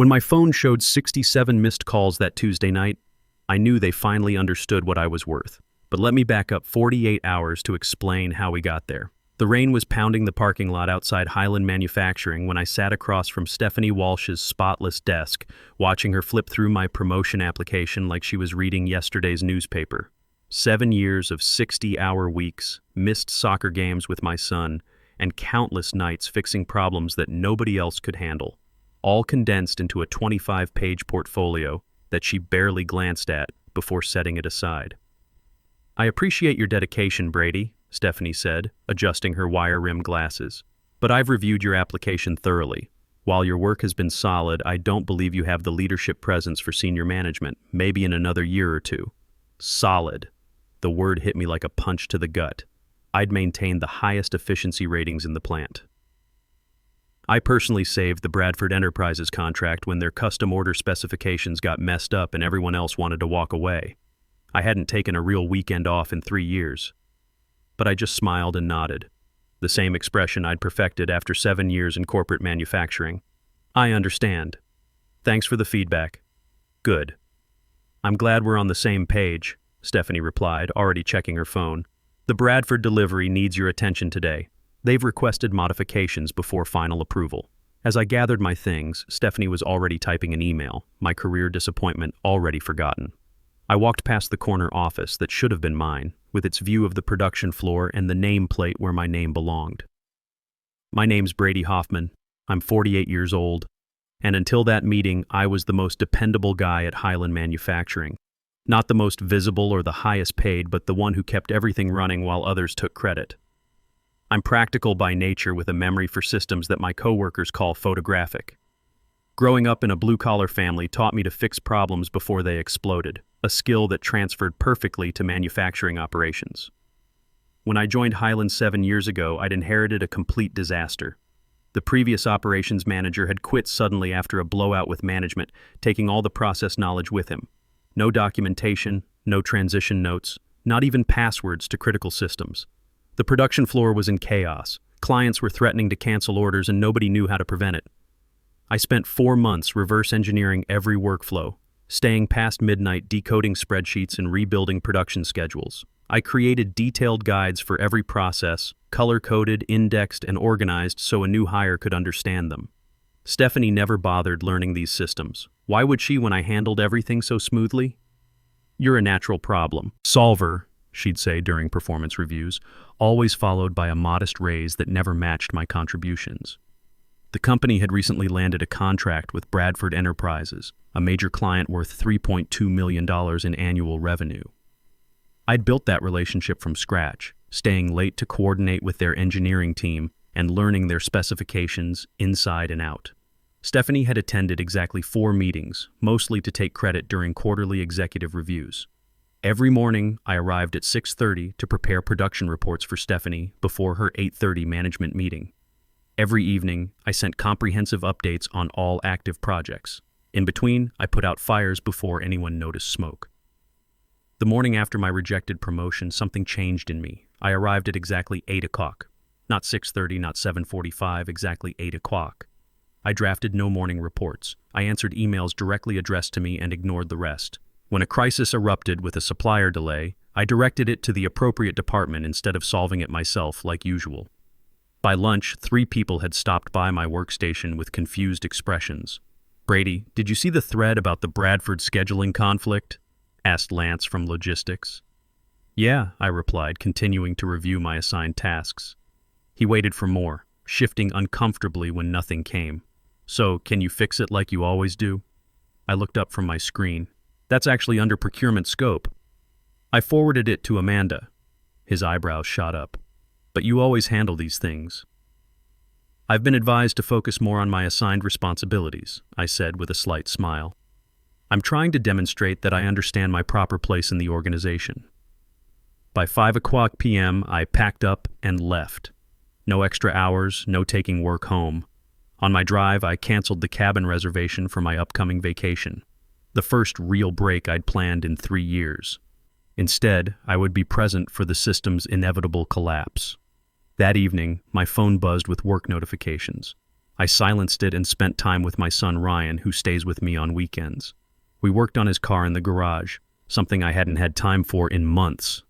When my phone showed 67 missed calls that Tuesday night, I knew they finally understood what I was worth. But let me back up 48 hours to explain how we got there. The rain was pounding the parking lot outside Highland Manufacturing when I sat across from Stephanie Walsh's spotless desk, watching her flip through my promotion application like she was reading yesterday's newspaper. 7 years of 60-hour weeks, missed soccer games with my son, and countless nights fixing problems that nobody else could handle, all condensed into a 25-page portfolio that she barely glanced at before setting it aside. "I appreciate your dedication, Brady," Stephanie said, adjusting her wire-rimmed glasses. "But I've reviewed your application thoroughly. While your work has been solid, I don't believe you have the leadership presence for senior management, maybe in another year or two." Solid. The word hit me like a punch to the gut. I'd maintained the highest efficiency ratings in the plant. I personally saved the Bradford Enterprises contract when their custom order specifications got messed up and everyone else wanted to walk away. I hadn't taken a real weekend off in 3 years. But I just smiled and nodded, the same expression I'd perfected after 7 years in corporate manufacturing. "I understand. Thanks for the feedback." "Good. I'm glad we're on the same page," Stephanie replied, already checking her phone. "The Bradford delivery needs your attention today. They've requested modifications before final approval." As I gathered my things, Stephanie was already typing an email, my career disappointment already forgotten. I walked past the corner office that should have been mine, with its view of the production floor and the nameplate where my name belonged. "My name's Brady Hoffman. I'm 48 years old, and until that meeting, I was the most dependable guy at Highland Manufacturing. Not the most visible or the highest paid, but the one who kept everything running while others took credit. I'm practical by nature with a memory for systems that my coworkers call photographic. Growing up in a blue-collar family taught me to fix problems before they exploded, a skill that transferred perfectly to manufacturing operations. When I joined Highland 7 years ago, I'd inherited a complete disaster. The previous operations manager had quit suddenly after a blowout with management, taking all the process knowledge with him. No documentation, no transition notes, not even passwords to critical systems. The production floor was in chaos. Clients were threatening to cancel orders and nobody knew how to prevent it. I spent 4 months reverse engineering every workflow, staying past midnight decoding spreadsheets and rebuilding production schedules. I created detailed guides for every process, color-coded, indexed, and organized so a new hire could understand them. Stephanie never bothered learning these systems. Why would she when I handled everything so smoothly? "You're a natural problem solver," she'd say during performance reviews, always followed by a modest raise that never matched my contributions. The company had recently landed a contract with Bradford Enterprises, a major client worth $3.2 million in annual revenue. I'd built that relationship from scratch, staying late to coordinate with their engineering team and learning their specifications inside and out. Stephanie had attended exactly 4 meetings, mostly to take credit during quarterly executive reviews. Every morning, I arrived at 6:30 to prepare production reports for Stephanie before her 8:30 management meeting. Every evening, I sent comprehensive updates on all active projects. In between, I put out fires before anyone noticed smoke. The morning after my rejected promotion, something changed in me. I arrived at exactly 8 o'clock. Not 6:30, not 7:45, exactly 8 o'clock. I drafted no morning reports. I answered emails directly addressed to me and ignored the rest. When a crisis erupted with a supplier delay, I directed it to the appropriate department instead of solving it myself like usual. By lunch, 3 people had stopped by my workstation with confused expressions. "Brady, did you see the thread about the Bradford scheduling conflict?" asked Lance from logistics. "Yeah," I replied, continuing to review my assigned tasks. He waited for more, shifting uncomfortably when nothing came. "So, can you fix it like you always do?" I looked up from my screen. "That's actually under procurement scope." I forwarded it to Amanda. His eyebrows shot up. "But you always handle these things." "I've been advised to focus more on my assigned responsibilities," I said with a slight smile. "I'm trying to demonstrate that I understand my proper place in the organization." By 5 o'clock p.m., I packed up and left. No extra hours, no taking work home. On my drive, I canceled the cabin reservation for my upcoming vacation, the first real break I'd planned in 3 years. Instead, I would be present for the system's inevitable collapse. That evening, my phone buzzed with work notifications. I silenced it and spent time with my son Ryan, who stays with me on weekends. We worked on his car in the garage, something I hadn't had time for in months.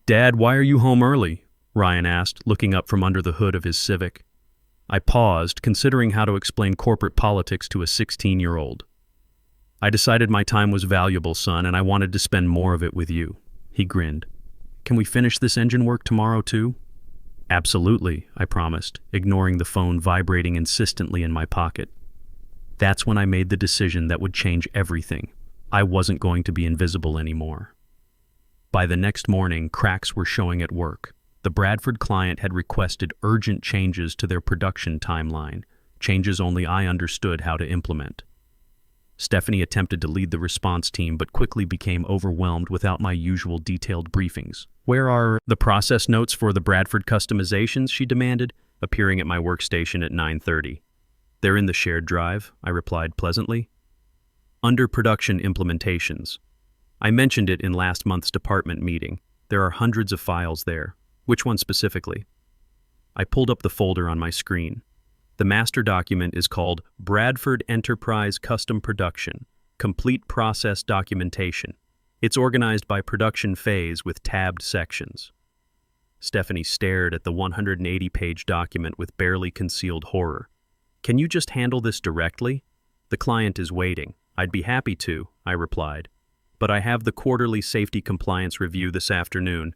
"Dad, why are you home early?" Ryan asked, looking up from under the hood of his Civic. I paused, considering how to explain corporate politics to a 16-year-old. "I decided my time was valuable, son, and I wanted to spend more of it with you." He grinned. "Can we finish this engine work tomorrow too?" "Absolutely," I promised, ignoring the phone vibrating insistently in my pocket. That's when I made the decision that would change everything. I wasn't going to be invisible anymore. By the next morning, cracks were showing at work. The Bradford client had requested urgent changes to their production timeline, changes only I understood how to implement. Stephanie attempted to lead the response team but quickly became overwhelmed without my usual detailed briefings. "Where are the process notes for the Bradford customizations?" she demanded, appearing at my workstation at 9:30. "They're in the shared drive," I replied pleasantly. "Under production implementations. I mentioned it in last month's department meeting. There are hundreds of files there. Which one specifically?" I pulled up the folder on my screen. The master document is called Bradford Enterprise Custom Production, Complete Process Documentation. It's organized by production phase with tabbed sections. Stephanie stared at the 180-page document with barely concealed horror. "Can you just handle this directly? The client is waiting." "I'd be happy to," I replied. "But I have the quarterly safety compliance review this afternoon.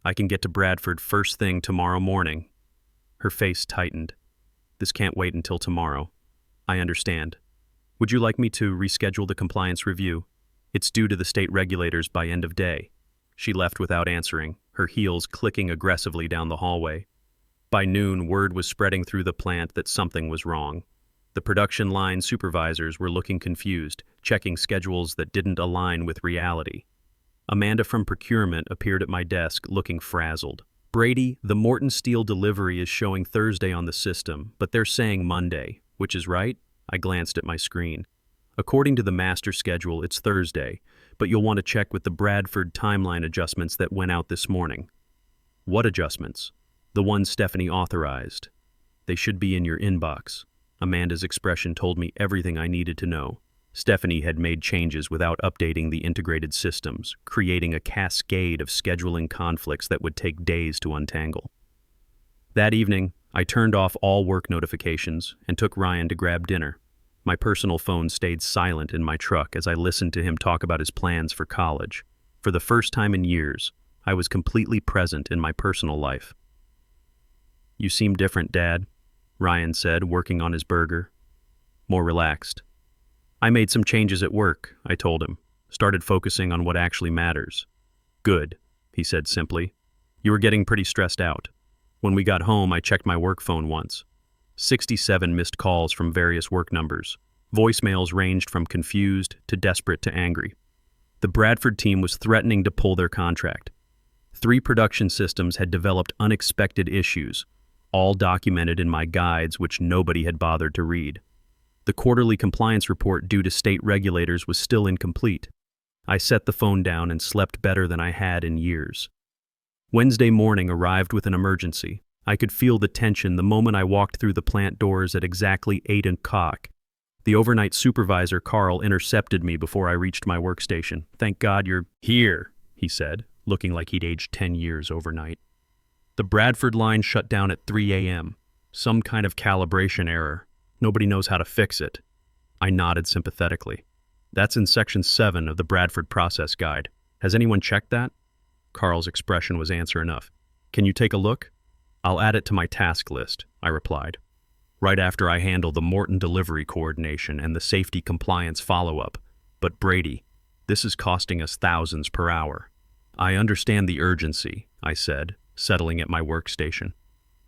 I can get to Bradford first thing tomorrow morning." Her face tightened. "This can't wait until tomorrow." "I understand. Would you like me to reschedule the compliance review? It's due to the state regulators by end of day." She left without answering, her heels clicking aggressively down the hallway. By noon, word was spreading through the plant that something was wrong. The production line supervisors were looking confused, checking schedules that didn't align with reality. Amanda from procurement appeared at my desk, looking frazzled. "Brady, the Morton Steel delivery is showing Thursday on the system, but they're saying Monday, which is right?" I glanced at my screen. "According to the master schedule, it's Thursday, but you'll want to check with the Bradford timeline adjustments that went out this morning." "What adjustments?" "The ones Stephanie authorized. They should be in your inbox." Amanda's expression told me everything I needed to know. Stephanie had made changes without updating the integrated systems, creating a cascade of scheduling conflicts that would take days to untangle. That evening, I turned off all work notifications and took Ryan to grab dinner. My personal phone stayed silent in my truck as I listened to him talk about his plans for college. For the first time in years, I was completely present in my personal life. "You seem different, Dad," Ryan said, working on his burger. "More relaxed." "I made some changes at work," I told him. "Started focusing on what actually matters." "Good," he said simply. "You were getting pretty stressed out." When we got home, I checked my work phone once. 67 missed calls from various work numbers. Voicemails ranged from confused to desperate to angry. The Bradford team was threatening to pull their contract. 3 production systems had developed unexpected issues, all documented in my guides which nobody had bothered to read. The quarterly compliance report due to state regulators was still incomplete. I set the phone down and slept better than I had in years. Wednesday morning arrived with an emergency. I could feel the tension the moment I walked through the plant doors at exactly 8 o'clock. The overnight supervisor, Carl, intercepted me before I reached my workstation. "Thank God you're here," he said, looking like he'd aged 10 years overnight. "The Bradford line shut down at 3 a.m. Some kind of calibration error. Nobody knows how to fix it." I nodded sympathetically. "That's in Section 7 of the Bradford Process Guide. Has anyone checked that?" Carl's expression was answer enough. "Can you take a look?" "I'll add it to my task list," I replied. "Right after I handle the Morton delivery coordination and the safety compliance follow-up. But Brady, this is costing us thousands per hour." "I understand the urgency," I said, settling at my workstation.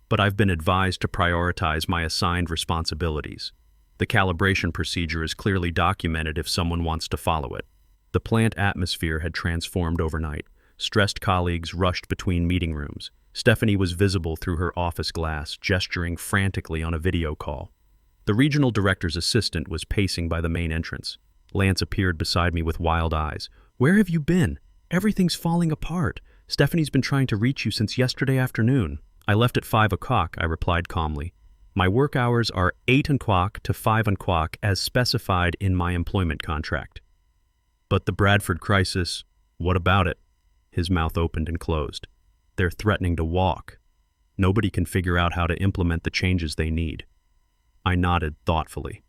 "But I've been advised to prioritize my assigned responsibilities. The calibration procedure is clearly documented if someone wants to follow it." The plant atmosphere had transformed overnight. Stressed colleagues rushed between meeting rooms. Stephanie was visible through her office glass, gesturing frantically on a video call. The regional director's assistant was pacing by the main entrance. Lance appeared beside me with wild eyes. "Where have you been? Everything's falling apart. Stephanie's been trying to reach you since yesterday afternoon." "I left at 5 o'clock, I replied calmly. My work hours are 8 o'clock to 5 o'clock as specified in my employment contract. But the Bradford crisis, what about it? His mouth opened and closed. They're threatening to walk. Nobody can figure out how to implement the changes they need. I nodded thoughtfully.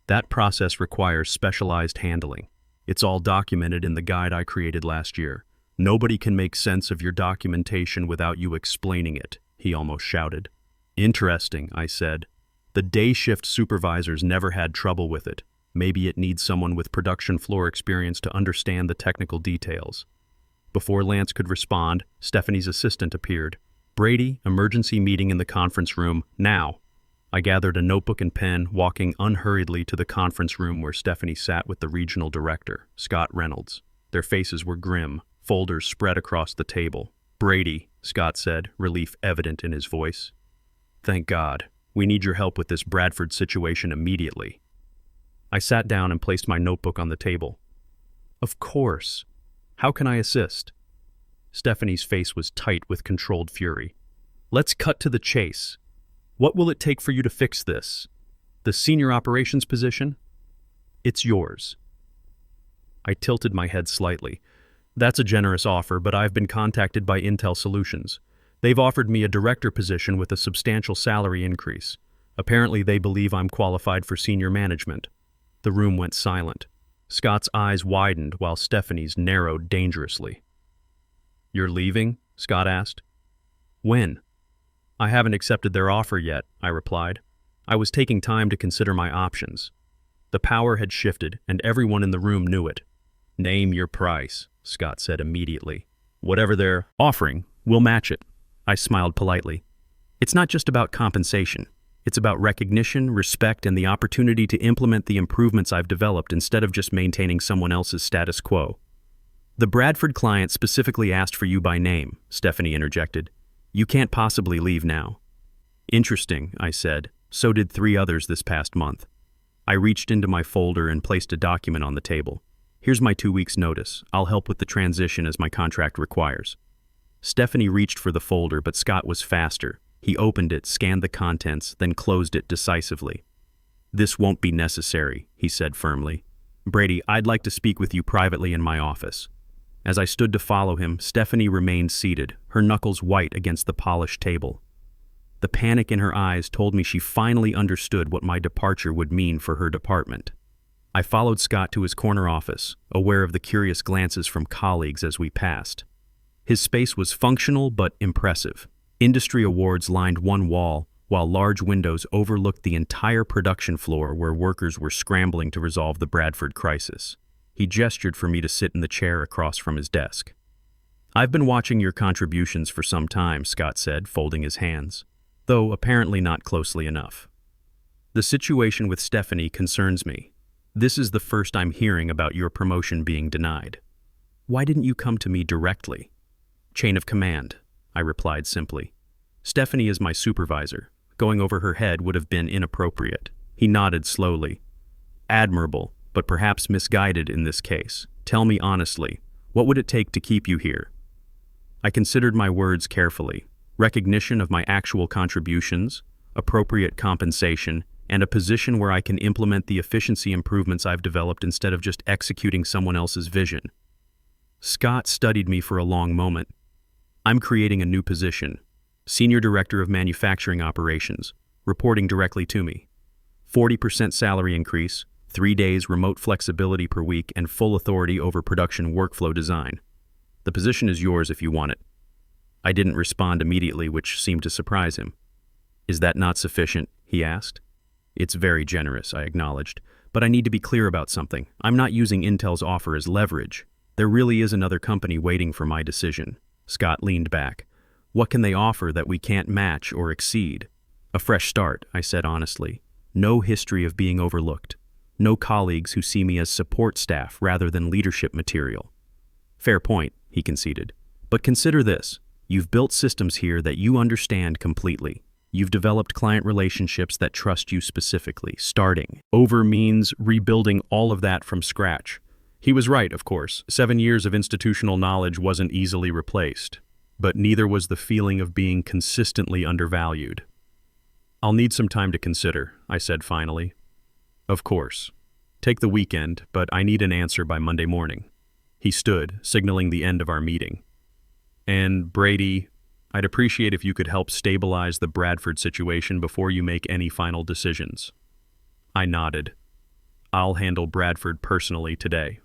That process requires specialized handling. It's all documented in the guide I created last year. Nobody can make sense of your documentation without you explaining it, he almost shouted. Interesting, I said. The day shift supervisors never had trouble with it. Maybe it needs someone with production floor experience to understand the technical details. Before Lance could respond, Stephanie's assistant appeared. Brady, emergency meeting in the conference room, now. I gathered a notebook and pen, walking unhurriedly to the conference room where Stephanie sat with the regional director, Scott Reynolds. Their faces were grim, folders spread across the table. Brady, Scott said, relief evident in his voice. Thank God. We need your help with this Bradford situation immediately. I sat down and placed my notebook on the table. Of course. How can I assist? Stephanie's face was tight with controlled fury. Let's cut to the chase. What will it take for you to fix this? The senior operations position? It's yours. I tilted my head slightly. That's a generous offer, but I've been contacted by Intel Solutions. They've offered me a director position with a substantial salary increase. Apparently they believe I'm qualified for senior management. The room went silent. Scott's eyes widened while Stephanie's narrowed dangerously. You're leaving? Scott asked. When? I haven't accepted their offer yet, I replied. I was taking time to consider my options. The power had shifted, and everyone in the room knew it. Name your price, Scott said immediately. Whatever they're offering, we'll match it. I smiled politely. It's not just about compensation. It's about recognition, respect, and the opportunity to implement the improvements I've developed instead of just maintaining someone else's status quo. The Bradford client specifically asked for you by name, Stephanie interjected. You can't possibly leave now. Interesting, I said. So did 3 others this past month. I reached into my folder and placed a document on the table. Here's my 2 weeks' notice. I'll help with the transition as my contract requires. Stephanie reached for the folder, but Scott was faster. He opened it, scanned the contents, then closed it decisively. This won't be necessary, he said firmly. Brady, I'd like to speak with you privately in my office. As I stood to follow him, Stephanie remained seated, her knuckles white against the polished table. The panic in her eyes told me she finally understood what my departure would mean for her department. I followed Scott to his corner office, aware of the curious glances from colleagues as we passed. His space was functional but impressive. Industry awards lined one wall, while large windows overlooked the entire production floor where workers were scrambling to resolve the Bradford crisis. He gestured for me to sit in the chair across from his desk. I've been watching your contributions for some time, Scott said, folding his hands, though apparently not closely enough. The situation with Stephanie concerns me. This is the first I'm hearing about your promotion being denied. Why didn't you come to me directly? Chain of command, I replied simply. Stephanie is my supervisor. Going over her head would have been inappropriate. He nodded slowly. Admirable, but perhaps misguided in this case. Tell me honestly, what would it take to keep you here? I considered my words carefully. Recognition of my actual contributions, appropriate compensation, and a position where I can implement the efficiency improvements I've developed instead of just executing someone else's vision. Scott studied me for a long moment. I'm creating a new position, Senior Director of Manufacturing Operations, reporting directly to me. 40% salary increase, 3 days remote flexibility per week, and full authority over production workflow design. The position is yours if you want it. I didn't respond immediately, which seemed to surprise him. Is that not sufficient? He asked. It's very generous, I acknowledged, but I need to be clear about something. I'm not using Intel's offer as leverage. There really is another company waiting for my decision. Scott leaned back. What can they offer that we can't match or exceed? A fresh start, I said honestly. No history of being overlooked. No colleagues who see me as support staff rather than leadership material. Fair point, he conceded. But consider this. You've built systems here that you understand completely. You've developed client relationships that trust you specifically. Starting over means rebuilding all of that from scratch. He was right, of course. 7 years of institutional knowledge wasn't easily replaced, but neither was the feeling of being consistently undervalued. I'll need some time to consider, I said finally. Of course. Take the weekend, but I need an answer by Monday morning. He stood, signaling the end of our meeting. And, Brady, I'd appreciate if you could help stabilize the Bradford situation before you make any final decisions. I nodded. I'll handle Bradford personally today.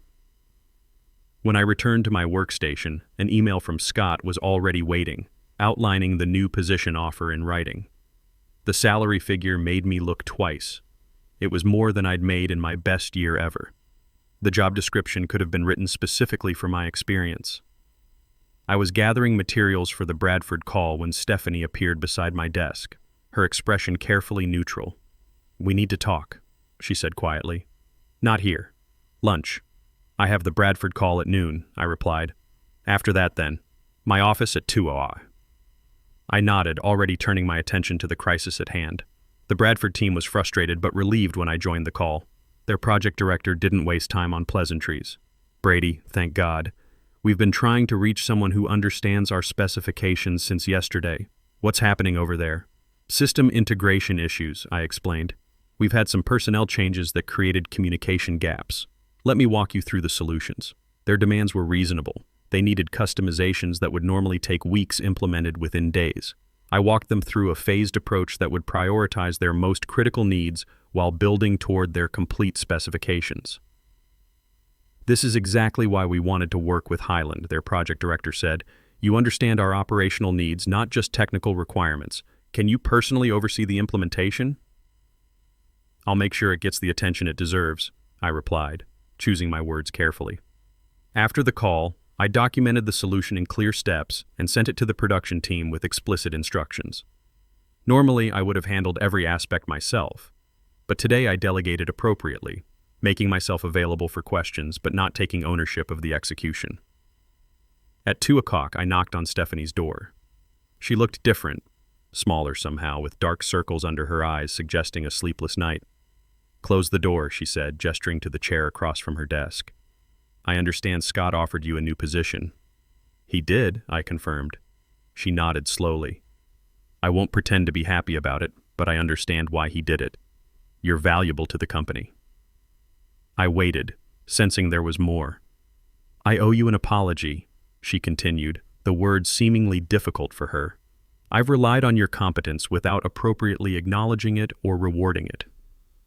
When I returned to my workstation, an email from Scott was already waiting, outlining the new position offer in writing. The salary figure made me look twice. It was more than I'd made in my best year ever. The job description could have been written specifically for my experience. I was gathering materials for the Bradford call when Stephanie appeared beside my desk, her expression carefully neutral. "We need to talk," she said quietly. "Not here. Lunch. I have the Bradford call at noon," I replied. "After that, then. My office at 2:00. I nodded, already turning my attention to the crisis at hand. The Bradford team was frustrated but relieved when I joined the call. Their project director didn't waste time on pleasantries. "Brady, thank God. We've been trying to reach someone who understands our specifications since yesterday. What's happening over there?" "System integration issues," I explained. "We've had some personnel changes that created communication gaps. Let me walk you through the solutions." Their demands were reasonable. They needed customizations that would normally take weeks implemented within days. I walked them through a phased approach that would prioritize their most critical needs while building toward their complete specifications. "This is exactly why we wanted to work with Highland," their project director said. "You understand our operational needs, not just technical requirements. Can you personally oversee the implementation?" "I'll make sure it gets the attention it deserves," I replied, choosing my words carefully. After the call, I documented the solution in clear steps and sent it to the production team with explicit instructions. Normally, I would have handled every aspect myself, but today I delegated appropriately, making myself available for questions but not taking ownership of the execution. At 2:00, I knocked on Stephanie's door. She looked different, smaller somehow, with dark circles under her eyes suggesting a sleepless night. "Close the door," she said, gesturing to the chair across from her desk. "I understand Scott offered you a new position." "He did," I confirmed. She nodded slowly. "I won't pretend to be happy about it, but I understand why he did it. You're valuable to the company." I waited, sensing there was more. "I owe you an apology," she continued, the words seemingly difficult for her. "I've relied on your competence without appropriately acknowledging it or rewarding it."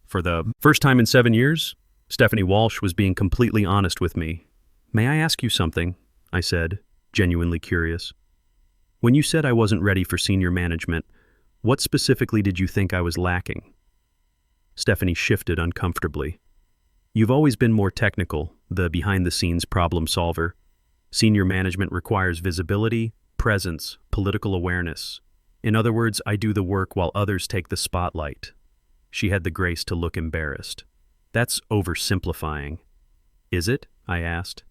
For the first time in 7 years, Stephanie Walsh was being completely honest with me. "May I ask you something?" I said, genuinely curious. "When you said I wasn't ready for senior management, what specifically did you think I was lacking?" Stephanie shifted uncomfortably. "You've always been more technical, the behind-the-scenes problem solver. Senior management requires visibility, presence, political awareness. In other words, I do the work while others take the spotlight." She had the grace to look embarrassed. "That's oversimplifying." "Is it?" I asked.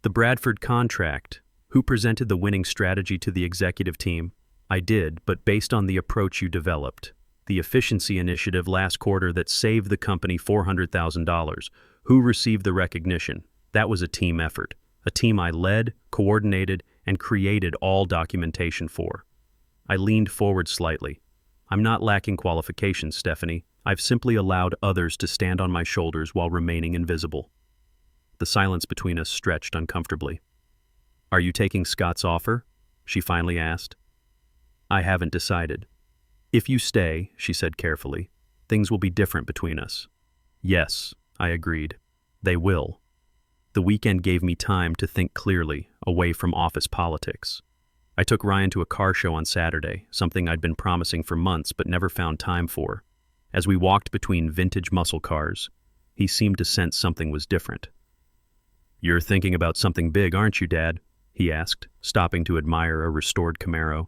"The Bradford contract. Who presented the winning strategy to the executive team?" "I did, but based on the approach you developed. The efficiency initiative last quarter that saved the company $400,000. Who received the recognition? That was a team effort. A team I led, coordinated, and created all documentation for." I leaned forward slightly. "I'm not lacking qualifications, Stephanie. I've simply allowed others to stand on my shoulders while remaining invisible." The silence between us stretched uncomfortably. "Are you taking Scott's offer?" she finally asked. "I haven't decided. If you stay," she said carefully, "things will be different between us." "Yes," I agreed. "They will." The weekend gave me time to think clearly, away from office politics. I took Ryan to a car show on Saturday, something I'd been promising for months but never found time for. As we walked between vintage muscle cars, he seemed to sense something was different. "You're thinking about something big, aren't you, Dad?" he asked, stopping to admire a restored Camaro.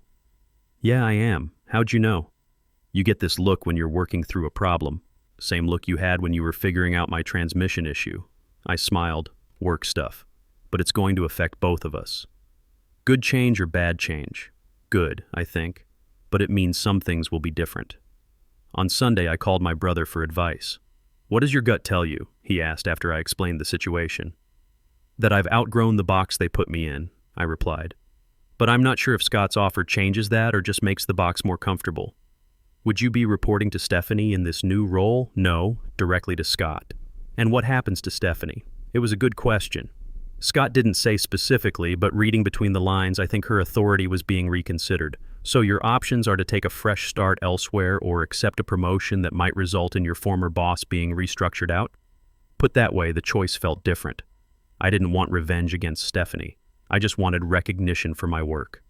"Yeah, I am. How'd you know?" "You get this look when you're working through a problem. Same look you had when you were figuring out my transmission issue." I smiled. "Work stuff. But it's going to affect both of us." "Good change or bad change?" "Good, I think. But it means some things will be different." On Sunday, I called my brother for advice. "What does your gut tell you?" he asked after I explained the situation. "That I've outgrown the box they put me in," I replied. "But I'm not sure if Scott's offer changes that or just makes the box more comfortable." Would you be reporting to Stephanie in this new role? No, directly to Scott. And what happens to Stephanie? It was a good question. Scott didn't say specifically, but reading between the lines, I think her authority was being reconsidered. So your options are to take a fresh start elsewhere or accept a promotion that might result in your former boss being restructured out? Put that way, the choice felt different. I didn't want revenge against Stephanie. I just wanted recognition for my work.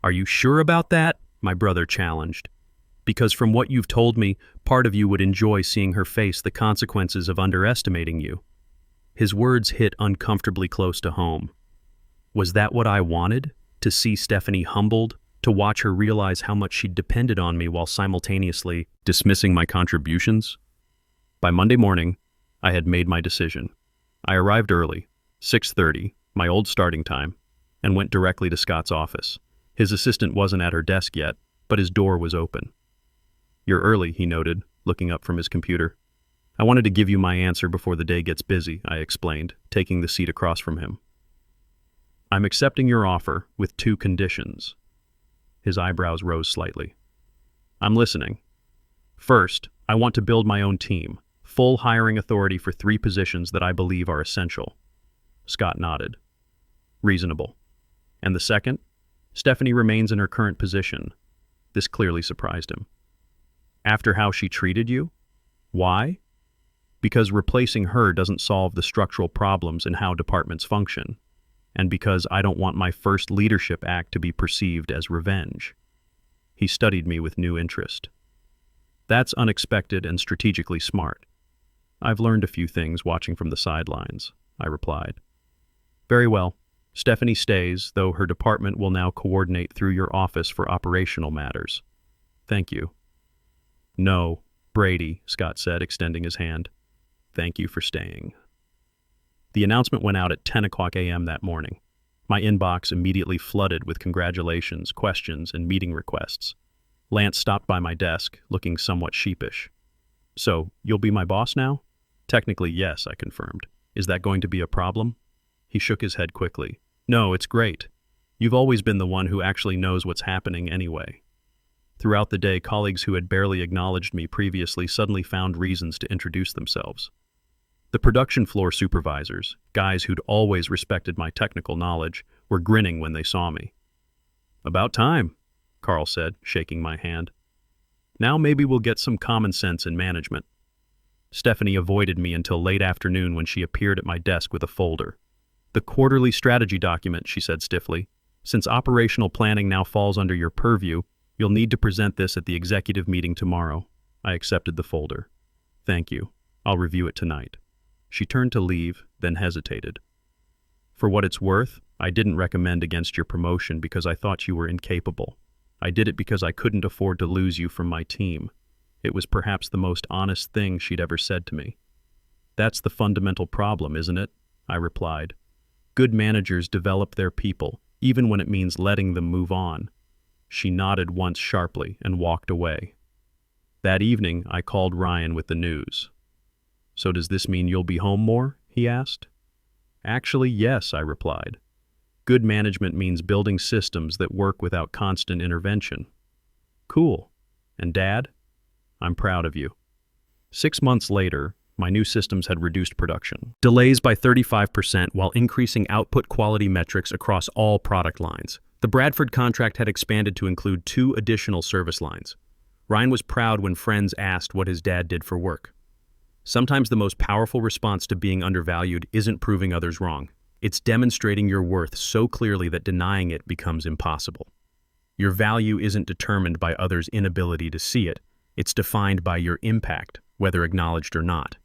Are you sure about that? My brother challenged. Because from what you've told me, part of you would enjoy seeing her face the consequences of underestimating you. His words hit uncomfortably close to home. Was that what I wanted? To see Stephanie humbled? To watch her realize how much she'd depended on me while simultaneously dismissing my contributions? By Monday morning, I had made my decision. I arrived early, 6:30, my old starting time, and went directly to Scott's office. His assistant wasn't at her desk yet, but his door was open. "You're early," he noted, looking up from his computer. "I wanted to give you my answer before the day gets busy," I explained, taking the seat across from him. "I'm accepting your offer with 2 conditions." His eyebrows rose slightly. "I'm listening. First, I want to build my own team, full hiring authority for 3 positions that I believe are essential." Scott nodded. "Reasonable. And the second? Stephanie remains in her current position." This clearly surprised him. "After how she treated you? Why?" "Because replacing her doesn't solve the structural problems in how departments function, and because I don't want my first leadership act to be perceived as revenge." He studied me with new interest. "That's unexpected and strategically smart. I've learned a few things watching from the sidelines," I replied. "Very well. Stephanie stays, though her department will now coordinate through your office for operational matters. Thank you." "No, Brady," Scott said, extending his hand. "Thank you for staying." The announcement went out at 10 o'clock a.m. that morning. My inbox immediately flooded with congratulations, questions, and meeting requests. Lance stopped by my desk, looking somewhat sheepish. "So, you'll be my boss now?" "Technically, yes," I confirmed. "Is that going to be a problem?" He shook his head quickly. "No, it's great. You've always been the one who actually knows what's happening anyway." Throughout the day, colleagues who had barely acknowledged me previously suddenly found reasons to introduce themselves. The production floor supervisors, guys who'd always respected my technical knowledge, were grinning when they saw me. "About time," Carl said, shaking my hand. "Now maybe we'll get some common sense in management." Stephanie avoided me until late afternoon when she appeared at my desk with a folder. "The quarterly strategy document," she said stiffly. "Since operational planning now falls under your purview, you'll need to present this at the executive meeting tomorrow." I accepted the folder. "Thank you. I'll review it tonight." She turned to leave, then hesitated. "For what it's worth, I didn't recommend against your promotion because I thought you were incapable. I did it because I couldn't afford to lose you from my team." It was perhaps the most honest thing she'd ever said to me. "That's the fundamental problem, isn't it?" I replied. "Good managers develop their people, even when it means letting them move on." She nodded once sharply and walked away. That evening, I called Ryan with the news. "So does this mean you'll be home more?" he asked. "Actually, yes," I replied. "Good management means building systems that work without constant intervention." "Cool. And Dad? I'm proud of you." 6 months later, my new systems had reduced production delays by 35% while increasing output quality metrics across all product lines. The Bradford contract had expanded to include 2 additional service lines. Ryan was proud when friends asked what his dad did for work. Sometimes the most powerful response to being undervalued isn't proving others wrong. It's demonstrating your worth so clearly that denying it becomes impossible. Your value isn't determined by others' inability to see it. It's defined by your impact, whether acknowledged or not.